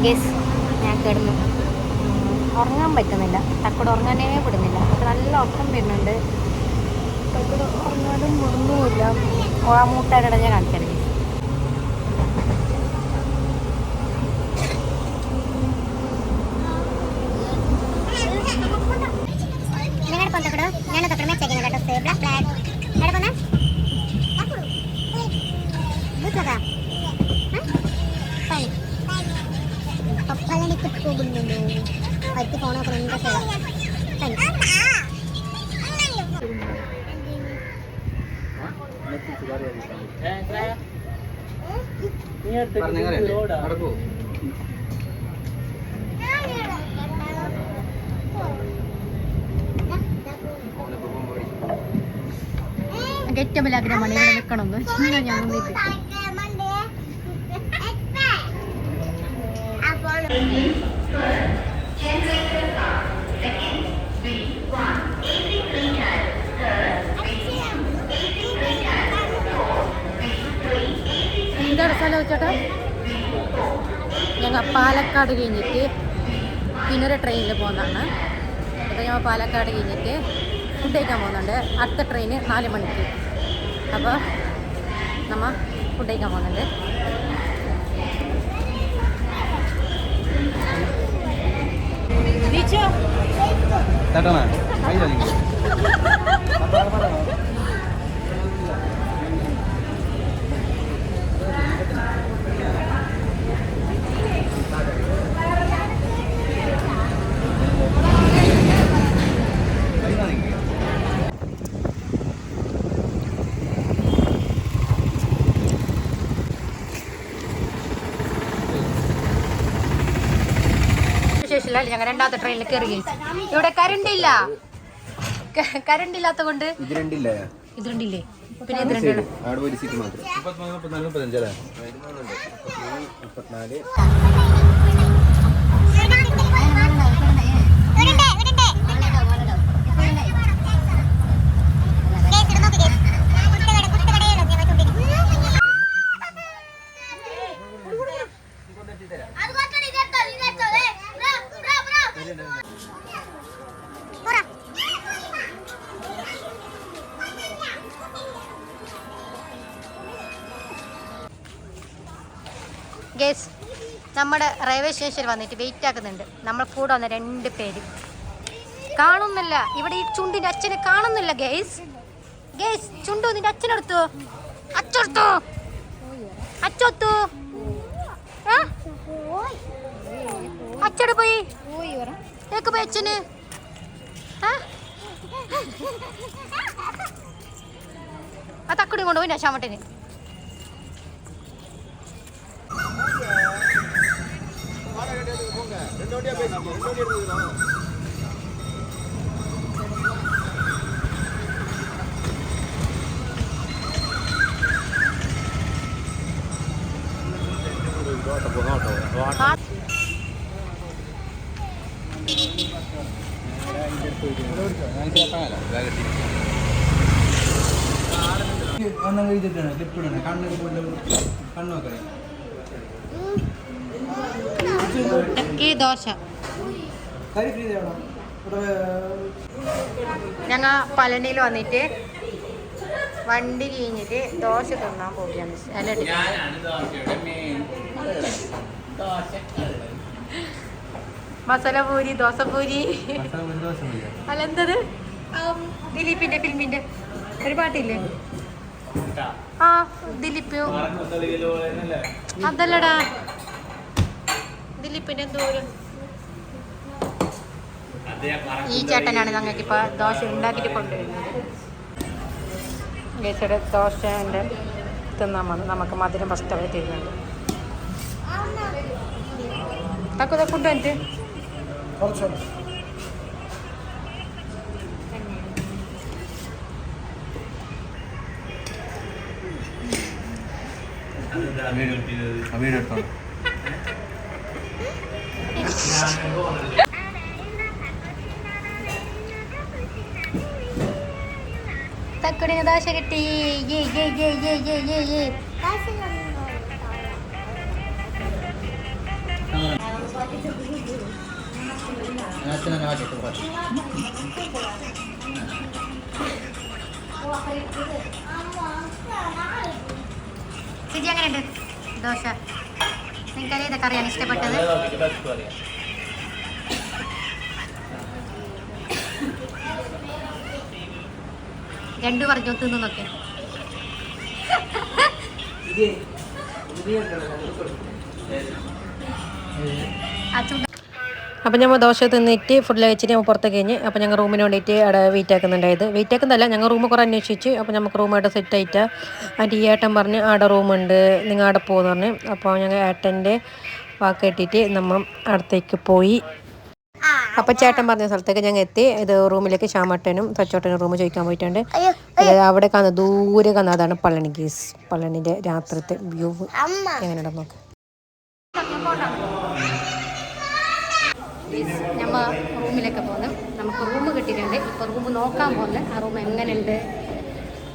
Guess ഞാൻ കിടന്നു ഉറങ്ങാൻ പറ്റുന്നില്ല. തക്കോട് ഉറങ്ങാനേ വിടുന്നില്ല. അപ്പോൾ നല്ല ഉറക്കം വരുന്നുണ്ട്. തക്കോട് ഉറങ്ങാനും വിടുന്നുമില്ല. ആ മൂട്ടാരുടെ ഞാൻ കാണിക്കാം. ഞാൻ തക്കട് മെച്ച് ആക്കി കേട്ടോ. ബ്ലാക്ക് ബ്ലാക്ക് എവിടെ പോന്നെ പപ്പലണിക്ക് പോകുന്നുണ്ടോ? അടുത്ത് ഫോൺ നോക്കണം. എന്താ ഏറ്റവും വലിയ ആഗ്രഹമാണ് ഇവിടെ നിൽക്കണമെന്ന്. ചിന്ന ഞാൻ വന്നിട്ട് എന്താണ് സ്ഥലം വെച്ചോട്ടെ? ഞങ്ങൾ പാലക്കാട് കഴിഞ്ഞിട്ട് പിന്നൊരു ട്രെയിനിൽ പോകുന്നതാണ്. അപ്പോൾ ഞങ്ങൾ പാലക്കാട് കഴിഞ്ഞിട്ട് ഫുഡ് കഴിക്കാൻ പോകുന്നുണ്ട്. അടുത്ത ട്രെയിന് 4 മണിക്ക്. അപ്പോൾ നമ്മൾ ഫുഡ് കഴിക്കാൻ പോകുന്നുണ്ട്. ഞങ്ങൾ രണ്ടാമത്തെ ട്രെയിനിൽ കയറി. ഇവിടെ കറണ്ട് ഇല്ല. കറണ്ട് ഇല്ലാത്ത കൊണ്ട് ഇത് രണ്ടില്ലേ? പിന്നെ ഇത് രണ്ടാണ്. ഗേസ് നമ്മുടെ റെയിൽവേ സ്റ്റേഷനിൽ വന്നിട്ട് വെയിറ്റ് ആക്കുന്നുണ്ട്. നമ്മൾ കൂടെ വന്ന 2 പേര് കാണുന്നില്ല. ഇവിടെ ഈ ചുണ്ടിൻ്റെ അച്ഛനെ കാണുന്നില്ല. ഗേസ് ചുണ്ടു നിന്റെ അച്ഛനെടുത്തു. അച്ചൊത്തു അച്ചട് പോയി ഏക്ക് പോയി അച്ഛന്. ആ തക്കുടി കൊണ്ടുപോയി ശാമട്ടിന്. ദോശ ഞങ്ങൾ പളനിയിൽ വന്നിട്ട് വണ്ടി കഴിഞ്ഞിട്ട് ദോശ തിന്നാൻ പോവുകയാണ്. മസാല പൂരി, ദോശപൂരി അല്ല എന്തത് ദിലീപിന്റെ ഫിലിമിന്റെ ഒരു പാട്ടില്ലേ? ആ ദിലീപ് അതല്ലടാ, ദിലീപിന്റെ എന്തോ ഒരു ഈ ചേട്ടനാണ് ഞങ്ങൾക്ക് ഇപ്പൊ ദോശ ഉണ്ടാക്കിട്ട് കൊണ്ടുവരുന്നത്. ഗേസയുടെ ദോശൻ്റെ തിന്നാൻ വന്ന് നമുക്ക് മധുരം ഫസ്റ്റ് അവർ തരുന്നുണ്ട്. തക്കത ഫുഡ് എന്നിട്ട് തക്കുടിന് ദോശ കിട്ടി. ചേച്ചി എങ്ങനെയുണ്ട് ദോശ? നിങ്ങൾക്ക് ഏതൊക്കെ അറിയാൻ ഇഷ്ടപ്പെട്ടത്? രണ്ടു പറഞ്ഞു തിന്നൊക്കെ. അപ്പം ഞങ്ങൾ ദോശ തിന്നിട്ട് ഫുഡ് കഴിച്ചിട്ട് ഞങ്ങൾ പുറത്തേക്ക് കഴിഞ്ഞ്. അപ്പോൾ ഞങ്ങൾ റൂമിന് വേണ്ടിയിട്ട് അവിടെ വെയിറ്റ് ആക്കുന്നുണ്ടായത്. വെയിറ്റ് ആക്കുന്നതല്ല, ഞങ്ങൾ റൂം കുറേ അന്വേഷിച്ച്. അപ്പോൾ നമുക്ക് റൂം അവിടെ സെറ്റ് ആയിട്ട് അതിൻ്റെ ഈ ഏട്ടൻ പറഞ്ഞ് അവിടെ റൂമുണ്ട്, നിങ്ങൾ അവിടെ പോകുമെന്ന് പറഞ്ഞ്. അപ്പോൾ ഞങ്ങൾ ഏട്ടൻ്റെ വാക്ക് കേട്ടിട്ട് നമ്മൾ അടുത്തേക്ക് പോയി. അപ്പോൾ ചേട്ടൻ പറഞ്ഞ സ്ഥലത്തേക്ക് ഞങ്ങൾ എത്തി. ഇത് റൂമിലേക്ക് ശ്യാമേട്ടനും തച്ചോട്ടനും റൂം ചോദിക്കാൻ പോയിട്ടുണ്ട്. അവിടെ കാണുന്ന ദൂരെ കാണുന്ന അതാണ് പളനി ഗീസ്. പളനിൻ്റെ രാത്രിത്തെ വ്യൂ എങ്ങനെയുണ്ടെന്ന് നോക്കാം. നമ്മൾ റൂമിലൊക്കെ പോകുന്നു. നമുക്ക് റൂം കിട്ടിയിട്ടുണ്ട്. ഇപ്പോൾ റൂം നോക്കാൻ പോകുന്നത് ആ റൂം എങ്ങനെയുണ്ട്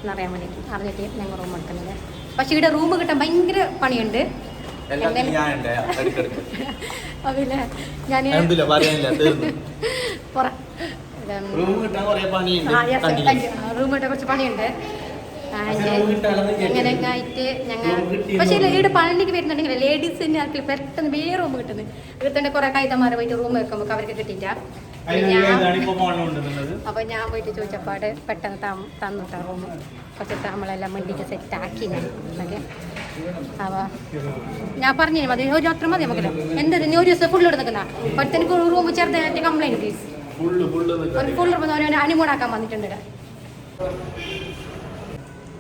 എന്നറിയാൻ വേണ്ടിയിട്ട് അറിഞ്ഞിട്ട് ഞങ്ങൾ റൂം എടുക്കുന്നില്ല. പക്ഷേ ഇവിടെ റൂം കിട്ടാൻ ഭയങ്കര പണിയുണ്ട്. അതില്ല ഞാൻ റൂം കിട്ടാൻ കുറച്ച് പണിയുണ്ട്. അങ്ങനെയൊക്കെ ആയിട്ട് ഞങ്ങൾ പക്ഷേ ഇവിടെ പളനിക്ക് വരുന്നുണ്ടെങ്കിൽ ലേഡീസിൻ്റെ ആർക്കും പെട്ടെന്ന് വേറെ റൂം കിട്ടുന്നത്. ഇവിടുത്തെ കുറെ കൈതമാരെ പോയിട്ട് റൂം വെക്കുമ്പോൾ അവർക്ക് കിട്ടിയിട്ടാ. അപ്പോൾ ഞാൻ പോയിട്ട് ചോദിച്ചപ്പാട് പെട്ടെന്ന് തന്നിട്ടാ റൂം. കുറച്ച് നമ്മളെല്ലാം വേണ്ടിയിട്ട് സെറ്റാക്കി എന്നൊക്കെ. അപ്പോൾ ഞാൻ പറഞ്ഞു മതി, ഒരു അത്ര മതി നമുക്കല്ലോ. എന്താ നീ ഒരു ദിവസം ഫുള്ള് എടുക്കുന്ന പത്തനിക്ക് റൂം ചേർത്ത് കംപ്ലൈൻറ്റ് ഫുൾ അണിമൂടാക്കാൻ വന്നിട്ടുണ്ട്.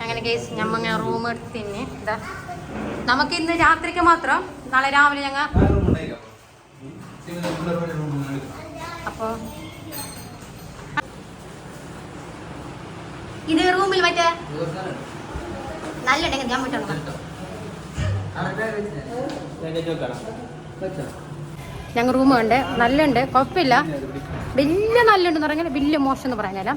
അങ്ങനെ കേസ് ഞമ്മ റൂം എടുത്തിന് ഇതാ. നമുക്ക് ഇന്ന് രാത്രിക്ക് മാത്രം, നാളെ രാവിലെ ഞങ്ങൾ അപ്പോൾ ഇത് റൂമിൽ മറ്റേ നല്ല ഉണ്ടെങ്കിൽ ഞാൻ വിട്ടോ. ഞങ്ങൾ റൂം ഉണ്ട്, നല്ലുണ്ട്, കുഴപ്പമില്ല. വലിയ നല്ലുണ്ടെന്ന് പറഞ്ഞാൽ വലിയ മോശം എന്ന് പറയാനല്ല.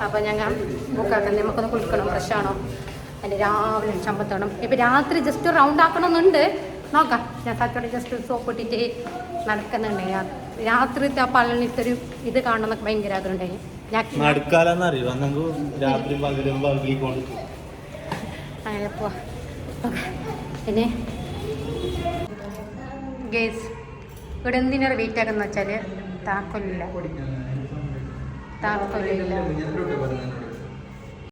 അപ്പോൾ ഞങ്ങൾ ബുക്കാക്കാൻ നമുക്കൊന്ന് കുളിക്കണം, ഫ്രഷാണോ, അതിൻ്റെ രാവിലെ ചമ്പത്തണം. ഇപ്പം രാത്രി ജസ്റ്റ് റൗണ്ട് ആക്കണമെന്നുണ്ട്, നോക്കാം. ഞാൻ സത്തോടെ ജസ്റ്റ് സോപ്പ് ഇട്ടിട്ട് നടക്കുന്നുണ്ട്. രാത്രിത്തെ ആ പളനിത്തൊരു ഇത് കാണണമെന്നൊക്കെ ഭയങ്കര ആഗ്രഹമുണ്ടായി. അങ്ങനെ പോവാ. പിന്നെ ഗേസ് ഇവിടെ എന്തിനൊരു വെയിറ്റ് ആക്കുന്ന വെച്ചാൽ താക്കോലില്ല.